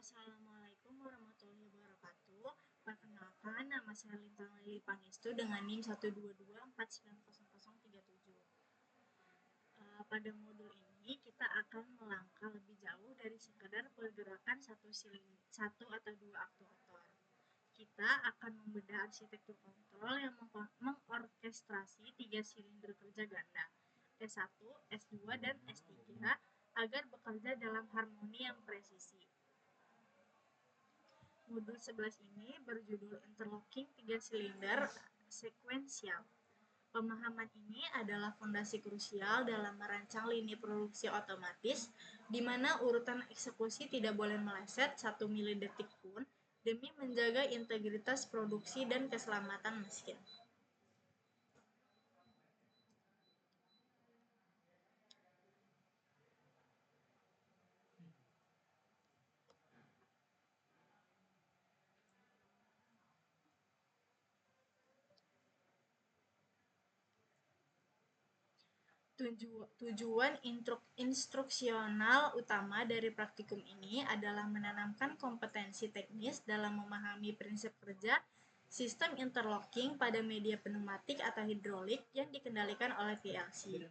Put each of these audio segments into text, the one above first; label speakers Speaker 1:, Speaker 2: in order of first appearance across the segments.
Speaker 1: Assalamualaikum warahmatullahi wabarakatuh. Perkenalkan, nama saya Lintang Lili Pangestu dengan NIM 122490037. Pada modul ini kita akan melangkah lebih jauh dari sekedar pergerakan satu atau dua aktuator. Kita akan membedah arsitektur kontrol yang mengorkestrasi 3 silinder kerja ganda S1, S2, dan S3 agar bekerja dalam harmoni yang presisi. Modul 11 ini berjudul Interlocking 3 Silinder Sekuensial. Pemahaman ini adalah fondasi krusial dalam merancang lini produksi otomatis, di mana urutan eksekusi tidak boleh meleset 1 milidetik pun demi menjaga integritas produksi dan keselamatan mesin. Tujuan instruksional utama dari praktikum ini adalah menanamkan kompetensi teknis dalam memahami prinsip kerja sistem interlocking pada media pneumatik atau hidrolik yang dikendalikan oleh PLC.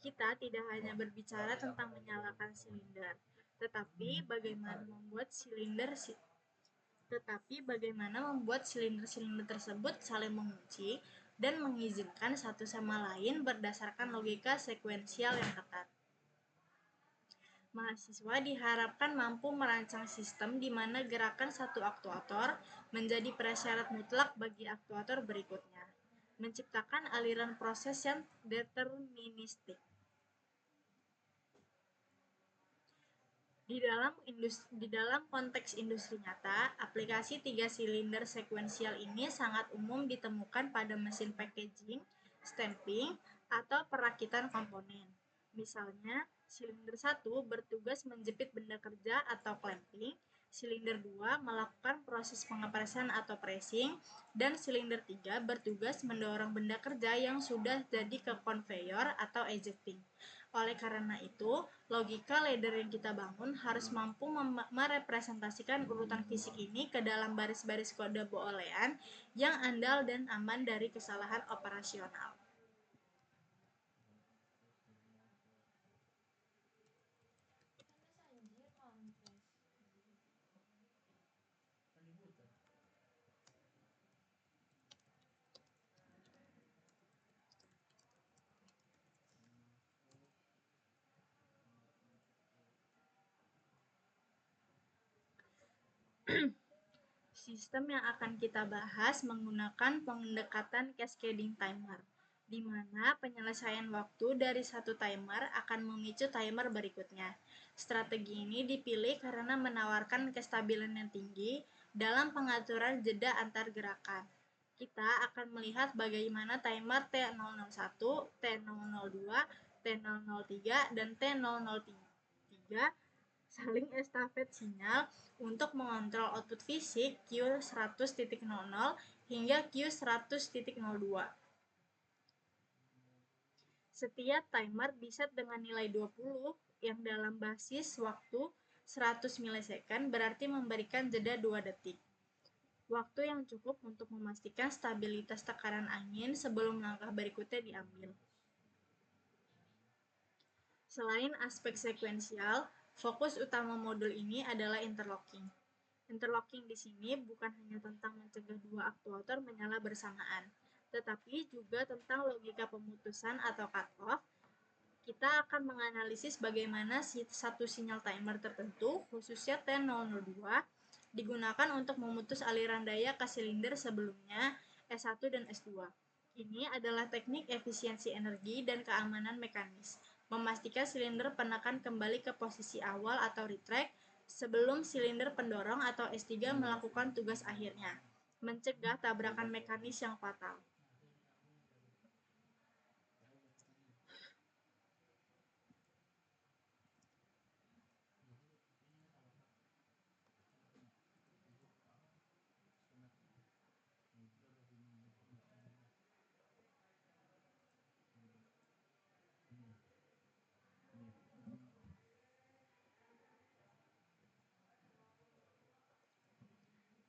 Speaker 1: Kita tidak hanya berbicara tentang menyalakan silinder, tetapi bagaimana membuat silinder tersebut saling mengunci dan mengizinkan satu sama lain berdasarkan logika sekuensial yang ketat. Mahasiswa diharapkan mampu merancang sistem di mana gerakan satu aktuator menjadi prasyarat mutlak bagi aktuator berikutnya, menciptakan aliran proses yang deterministik. Di dalam konteks industri nyata, aplikasi 3 silinder sekuensial ini sangat umum ditemukan pada mesin packaging, stamping, atau perakitan komponen. Misalnya, silinder 1 bertugas menjepit benda kerja atau clamping, silinder 2 melakukan proses pengepresan atau pressing, dan silinder 3 bertugas mendorong benda kerja yang sudah jadi ke konveyor atau ejecting. Oleh karena itu, logika ladder yang kita bangun harus mampu merepresentasikan urutan fisik ini ke dalam baris-baris kode boolean yang andal dan aman dari kesalahan operasional. Sistem yang akan kita bahas menggunakan pendekatan cascading timer, di mana penyelesaian waktu dari satu timer akan memicu timer berikutnya. Strategi ini dipilih karena menawarkan kestabilan yang tinggi dalam pengaturan jeda antar gerakan. Kita akan melihat bagaimana timer T001, T002, T003, dan T003 saling estafet sinyal untuk mengontrol output fisik Q100.00 hingga Q100.02. Setiap timer diset dengan nilai 20 yang dalam basis waktu 100 milisekund berarti memberikan jeda 2 detik. Waktu yang cukup untuk memastikan stabilitas tekanan angin sebelum langkah berikutnya diambil. Selain aspek sekuensial, fokus utama modul ini adalah interlocking. Interlocking di sini bukan hanya tentang mencegah dua aktuator menyala bersamaan, tetapi juga tentang logika pemutusan atau cut-off. Kita akan menganalisis bagaimana satu sinyal timer tertentu, khususnya T002, digunakan untuk memutus aliran daya ke silinder sebelumnya S1 dan S2. Ini adalah teknik efisiensi energi dan keamanan mekanis, memastikan silinder penekan kembali ke posisi awal atau retract sebelum silinder pendorong atau S3 melakukan tugas akhirnya, mencegah tabrakan mekanis yang fatal.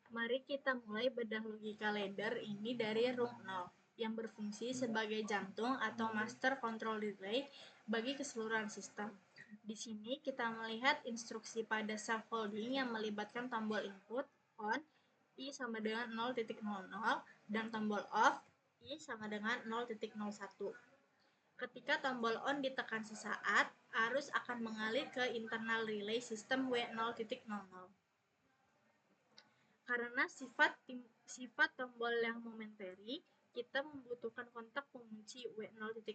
Speaker 1: Mari kita mulai bedah logika ladder ini dari room 0 yang berfungsi sebagai jantung atau master control relay bagi keseluruhan sistem. Di sini kita melihat instruksi pada scaffolding yang melibatkan tombol input on I sama dengan 0.00 dan tombol off I sama dengan 0.01. Ketika tombol on ditekan sesaat, arus akan mengalir ke internal relay sistem W0.00. Karena sifat tombol yang momentary, kita membutuhkan kontak pengunci W0.00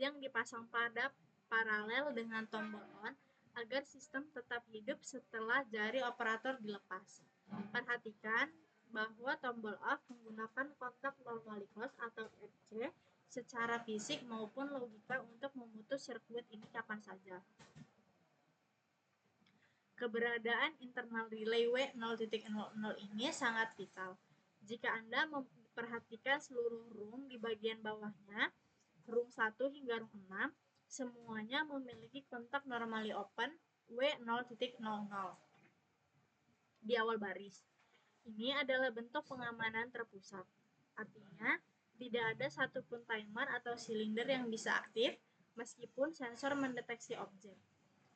Speaker 1: yang dipasang pada paralel dengan tombol on agar sistem tetap hidup setelah jari operator dilepas. Perhatikan bahwa tombol off menggunakan kontak normally closed atau RC secara fisik maupun logika untuk memutus sirkuit ini kapan saja. Keberadaan internal relay W0.00 ini sangat vital. Jika Anda memperhatikan seluruh room di bagian bawahnya, room 1 hingga room 6, semuanya memiliki kontak normally open W0.00 di awal baris. Ini adalah bentuk pengamanan terpusat. Artinya, tidak ada satupun timer atau silinder yang bisa aktif meskipun sensor mendeteksi objek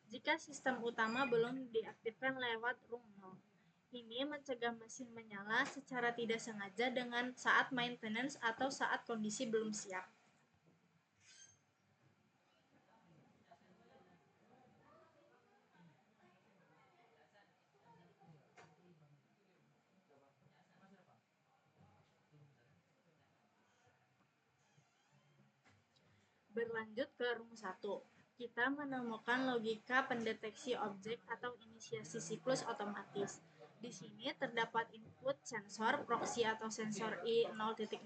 Speaker 1: jika sistem utama belum diaktifkan lewat room 0. Ini mencegah mesin menyala secara tidak sengaja dengan saat maintenance atau saat kondisi belum siap. Berlanjut ke room 1, kita menemukan logika pendeteksi objek atau inisiasi siklus otomatis. Di sini terdapat input sensor proxy atau sensor I0.05.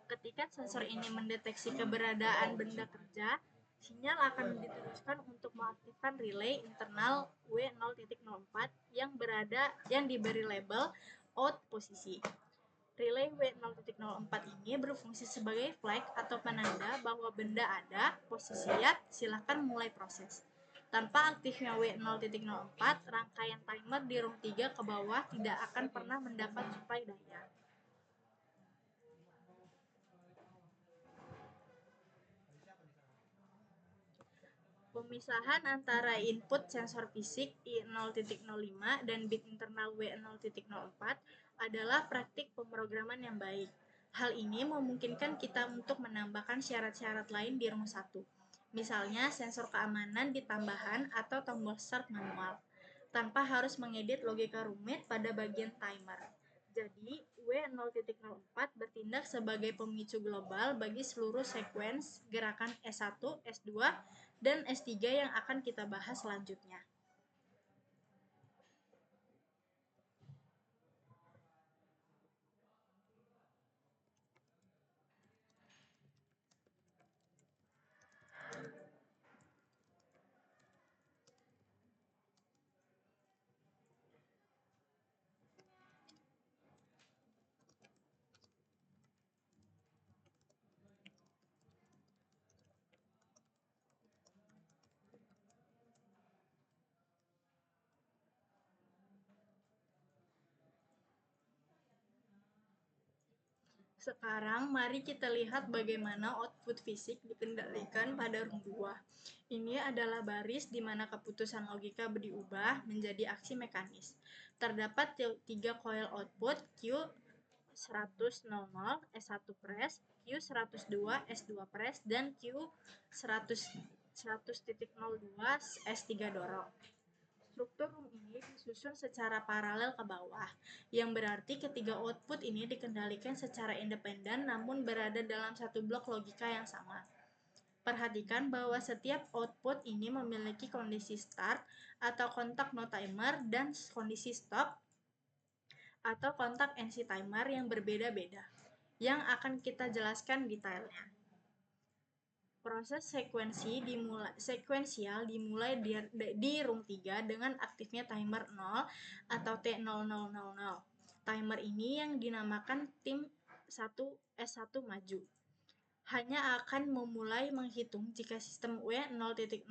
Speaker 1: Ketika sensor ini mendeteksi keberadaan benda kerja, sinyal akan diteruskan untuk mengaktifkan relay internal W0.04 yang diberi label out posisi. Relay W0.04 ini berfungsi sebagai flag atau penanda bahwa benda ada, posisi siap, silakan mulai proses. Tanpa aktifnya W0.04, rangkaian timer di room 3 ke bawah tidak akan pernah mendapat suplai daya. Pemisahan antara input sensor fisik I0.05 dan bit internal W0.04 adalah praktik pemrograman yang baik. Hal ini memungkinkan kita untuk menambahkan syarat-syarat lain di room 1. Misalnya sensor keamanan di tambahan atau tombol start manual, tanpa harus mengedit logika rumit pada bagian timer. Jadi, W0.04 bertindak sebagai pemicu global bagi seluruh sekuens gerakan S1, S2, dan S3 yang akan kita bahas selanjutnya. Sekarang mari kita lihat bagaimana output fisik dikendalikan pada room 2. Ini adalah baris di mana keputusan logika diubah menjadi aksi mekanis. Terdapat 3 coil output Q100 S1 press, Q102 S2 press, dan Q100.02 S3 dorong. Struktur room ini disusun secara paralel ke bawah, yang berarti ketiga output ini dikendalikan secara independen namun berada dalam satu blok logika yang sama. Perhatikan bahwa setiap output ini memiliki kondisi start atau kontak no timer dan kondisi stop atau kontak NC timer yang berbeda-beda, yang akan kita jelaskan detailnya. Proses sekuensial dimulai di room 3 dengan aktifnya timer 0 atau T0000. Timer ini yang dinamakan tim 1S1 maju. Hanya akan memulai menghitung jika sistem W0.00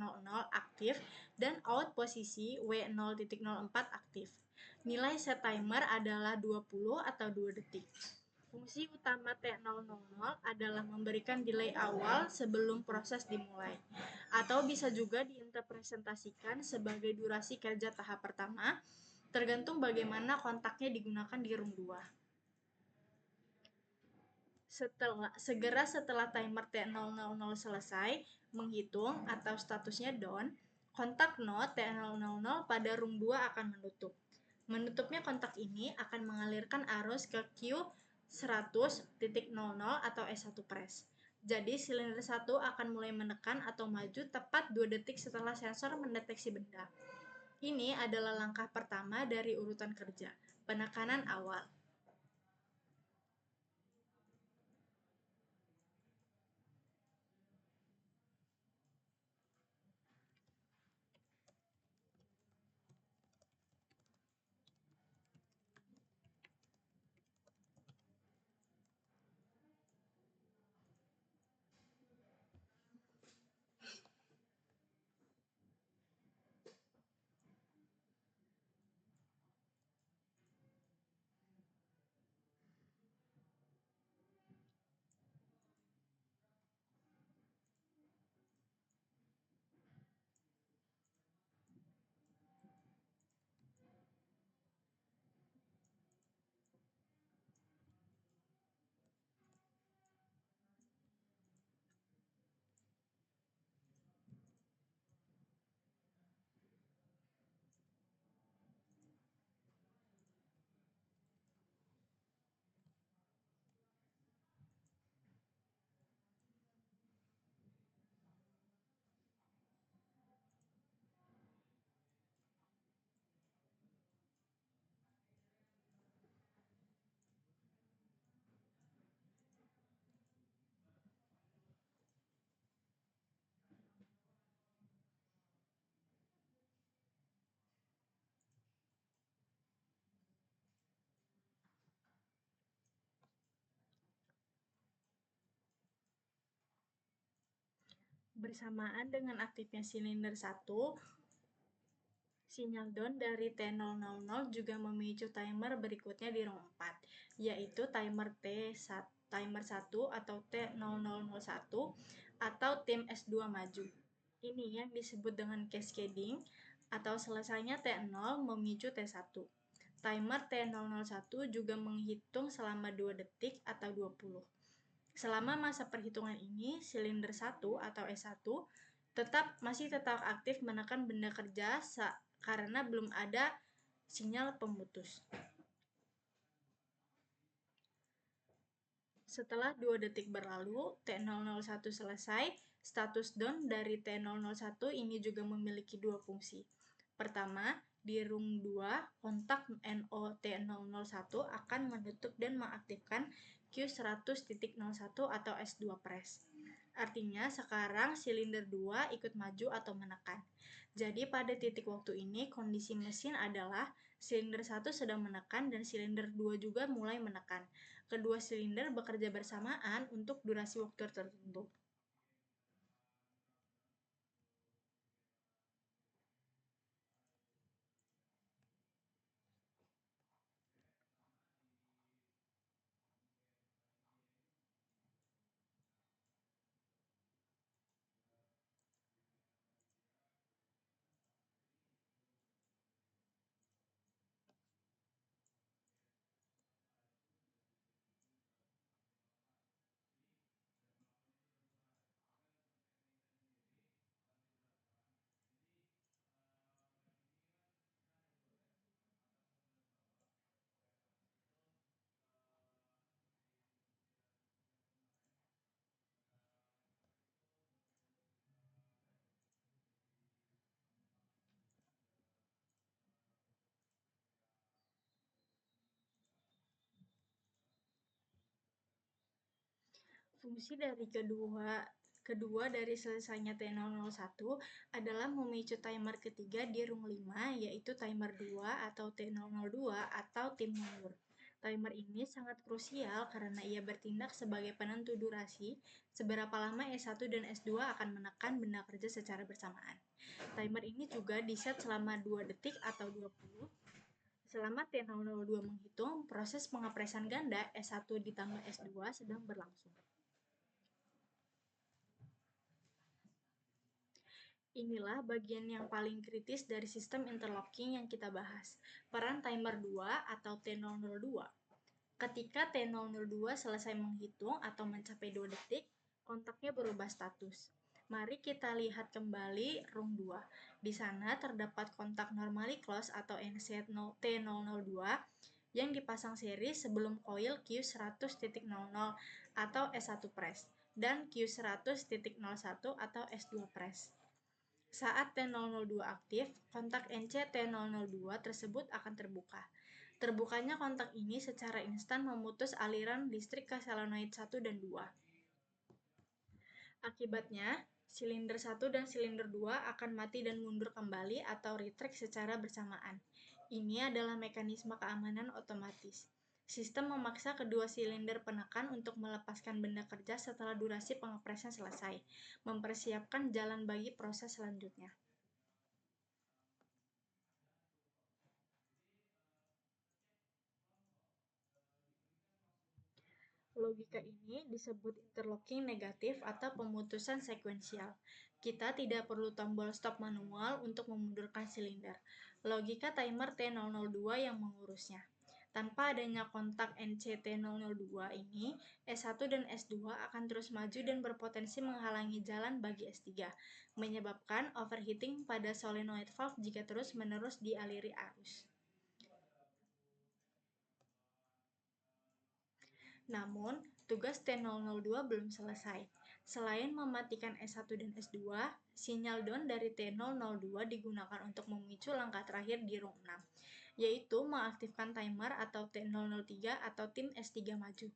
Speaker 1: aktif dan out posisi W0.04 aktif. Nilai set timer adalah 20 atau 2 detik. Fungsi utama T000 adalah memberikan delay awal sebelum proses dimulai, atau bisa juga diinterpretasikan sebagai durasi kerja tahap pertama, tergantung bagaimana kontaknya digunakan di room 2. Segera setelah timer T000 selesai menghitung atau statusnya down, kontak node T000 pada room 2 akan menutup. Menutupnya kontak ini akan mengalirkan arus ke Q100.00 atau S1 press. Jadi silinder 1 akan mulai menekan atau maju tepat 2 detik setelah sensor mendeteksi benda. Ini adalah langkah pertama dari urutan kerja, penekanan awal. Bersamaan dengan aktifnya silinder 1, sinyal down dari T000 juga memicu timer berikutnya di room 4, yaitu timer timer 1 atau T0001 atau tim S2 maju. Ini yang disebut dengan cascading atau selesainya T0 memicu T1. Timer T001 juga menghitung selama 2 detik atau 20. Selama masa perhitungan ini, silinder 1 atau S1 masih tetap aktif menekan benda kerja karena belum ada sinyal pemutus. Setelah 2 detik berlalu, T001 selesai, status down dari T001 ini juga memiliki dua fungsi. Pertama, di room 2, kontak NO T001 akan menutup dan mengaktifkan Q100.01 atau S2 press. Artinya sekarang silinder 2 ikut maju atau menekan. Jadi pada titik waktu ini kondisi mesin adalah silinder 1 sedang menekan dan silinder 2 juga mulai menekan. Kedua silinder bekerja bersamaan untuk durasi waktu tertentu. Fungsi dari kedua dari selesainya T001 adalah memicu timer ketiga di room 5, yaitu timer 2 atau T002 atau tim mundur. Timer ini sangat krusial karena ia bertindak sebagai penentu durasi seberapa lama S1 dan S2 akan menekan benda kerja secara bersamaan. Timer ini juga diset selama 2 detik atau 20 Selama T002 menghitung, proses pengepresan ganda S1 ditambah S2 sedang berlangsung. Inilah bagian yang paling kritis dari sistem interlocking yang kita bahas, peran timer 2 atau T002. Ketika T002 selesai menghitung atau mencapai 2 detik, kontaknya berubah status. Mari kita lihat kembali rung 2. Di sana terdapat kontak normally close atau NC-T002 yang dipasang seri sebelum koil Q100.00 atau S1 press dan Q100.01 atau S2 press. Saat T002 aktif, kontak NC-T002 tersebut akan terbuka. Terbukanya kontak ini secara instan memutus aliran listrik ke solenoid 1 dan 2. Akibatnya, silinder 1 dan silinder 2 akan mati dan mundur kembali atau retract secara bersamaan. Ini adalah mekanisme keamanan otomatis. Sistem memaksa kedua silinder penekan untuk melepaskan benda kerja setelah durasi pengepresan selesai, mempersiapkan jalan bagi proses selanjutnya. Logika ini disebut interlocking negatif atau pemutusan sekuensial. Kita tidak perlu tombol stop manual untuk memundurkan silinder. Logika timer T002 yang mengurusnya. Tanpa adanya kontak NC-T002 ini, S1 dan S2 akan terus maju dan berpotensi menghalangi jalan bagi S3, menyebabkan overheating pada solenoid valve jika terus-menerus dialiri arus. Namun, tugas T002 belum selesai. Selain mematikan S1 dan S2, sinyal down dari T002 digunakan untuk memicu langkah terakhir di rung 6, yaitu mengaktifkan timer atau T003 atau tim S3 maju.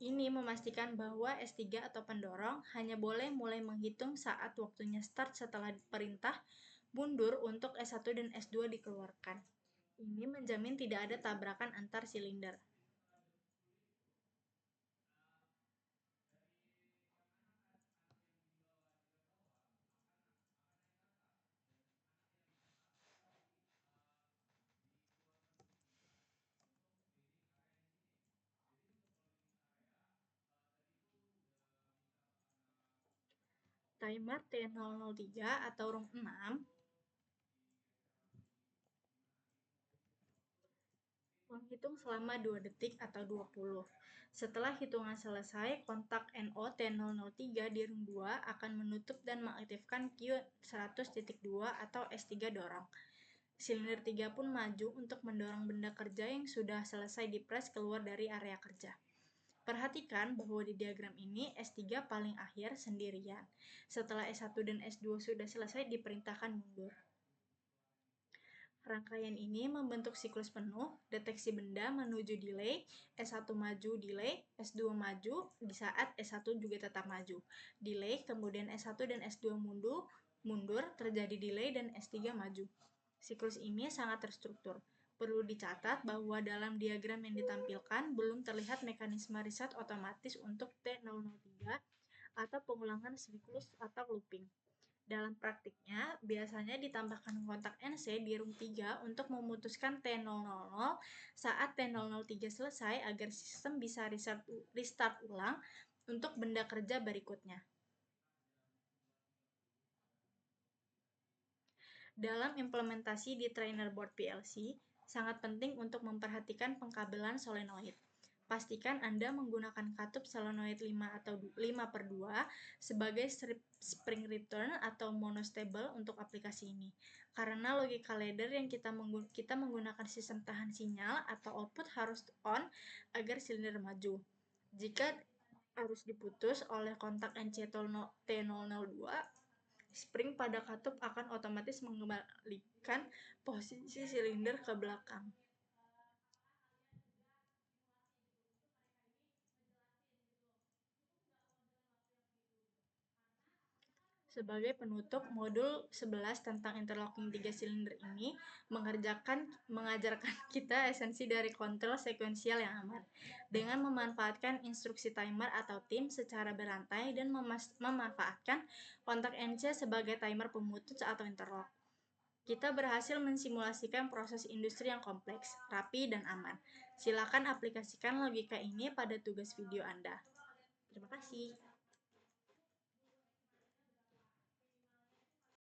Speaker 1: Ini memastikan bahwa S3 atau pendorong hanya boleh mulai menghitung saat waktunya start setelah perintah mundur untuk S1 dan S2 dikeluarkan. Ini menjamin tidak ada tabrakan antar silinder. Timer T003 atau rung 6 menghitung selama 2 detik atau 20. Setelah hitungan selesai, kontak NO T003 di rung 2 akan menutup dan mengaktifkan Q100.2 atau S3 dorong. Silinder 3 pun maju untuk mendorong benda kerja yang sudah selesai dipres keluar dari area kerja. Perhatikan bahwa di diagram ini S3 paling akhir sendirian. Setelah S1 dan S2 sudah selesai diperintahkan mundur. Rangkaian ini membentuk siklus penuh, deteksi benda menuju delay, S1 maju delay, S2 maju, di saat S1 juga tetap maju. Delay, kemudian S1 dan S2 mundur, terjadi delay dan S3 maju. Siklus ini sangat terstruktur. Perlu dicatat bahwa dalam diagram yang ditampilkan belum terlihat mekanisme reset otomatis untuk T003 atau pengulangan siklus atau looping. Dalam praktiknya, biasanya ditambahkan kontak NC di rung 3 untuk memutuskan T000 saat T003 selesai agar sistem bisa restart ulang untuk benda kerja berikutnya. Dalam implementasi di trainer board PLC, sangat penting untuk memperhatikan pengkabelan solenoid. Pastikan Anda menggunakan katup solenoid 5 atau 5/2 sebagai spring return atau monostable untuk aplikasi ini. Karena logika ladder yang kita menggunakan sistem tahan sinyal atau output harus on agar silinder maju. Jika arus diputus oleh kontak NC-T002, spring pada katup akan otomatis mengembalikan posisi silinder ke belakang. Sebagai penutup, modul 11 tentang interlocking 3 silinder ini mengajarkan kita esensi dari kontrol sekuensial yang aman, dengan memanfaatkan instruksi timer atau tim secara berantai dan memanfaatkan kontak NC sebagai timer pemutus atau interlock. Kita berhasil mensimulasikan proses industri yang kompleks, rapi, dan aman. Silakan aplikasikan logika ini pada tugas video Anda. Terima kasih.